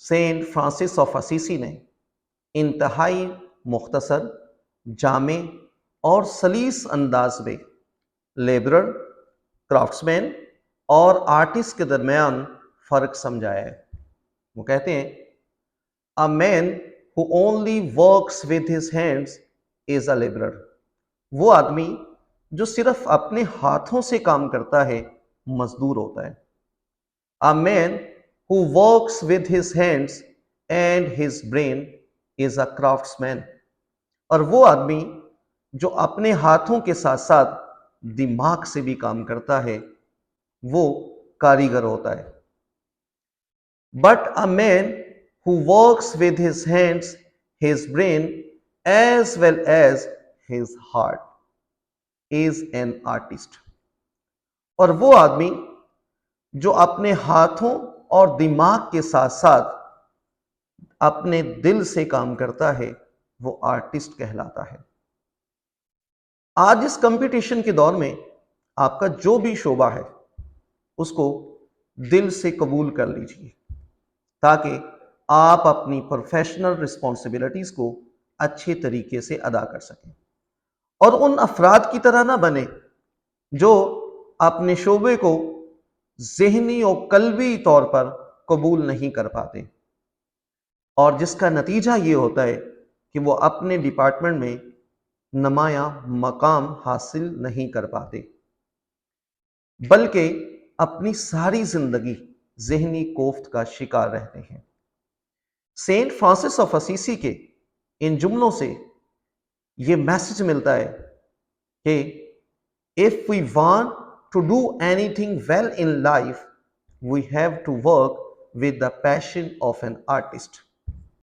Saint Francis of اسیسی نے انتہائی مختصر، جامع اور سلیس انداز میں لیبرر، کرافٹس مین اور آرٹسٹ کے درمیان فرق سمجھایا ہے۔ وہ کہتے ہیں A man who only works with his hands is a laborer۔ وہ آدمی جو صرف اپنے ہاتھوں سے کام کرتا ہے مزدور ہوتا ہے۔ A man who works with his hands and his brain is a craftsman۔ اور وہ آدمی جو اپنے ہاتھوں کے ساتھ ساتھ دماغ سے بھی کام کرتا ہے وہ کاریگر ہوتا ہے۔ But a man who works with his hands, his brain, as well as his heart is an artist۔ اور وہ آدمی جو اپنے ہاتھوں اور دماغ کے ساتھ ساتھ اپنے دل سے کام کرتا ہے وہ آرٹسٹ کہلاتا ہے۔ آج اس کمپٹیشن کے دور میں آپ کا جو بھی شعبہ ہے اس کو دل سے قبول کر لیجیے تاکہ آپ اپنی پروفیشنل رسپانسبلٹیز کو اچھے طریقے سے ادا کر سکیں، اور ان افراد کی طرح نہ بنے جو اپنے شعبے کو ذہنی اور قلبی طور پر قبول نہیں کر پاتے، اور جس کا نتیجہ یہ ہوتا ہے کہ وہ اپنے ڈپارٹمنٹ میں نمایاں مقام حاصل نہیں کر پاتے، بلکہ اپنی ساری زندگی ذہنی کوفت کا شکار رہتے ہیں۔ سینٹ فرانسس آف اسیسی کے ان جملوں سے یہ میسج ملتا ہے کہ if we want to do anything well in life, we have to work with the passion of an artist۔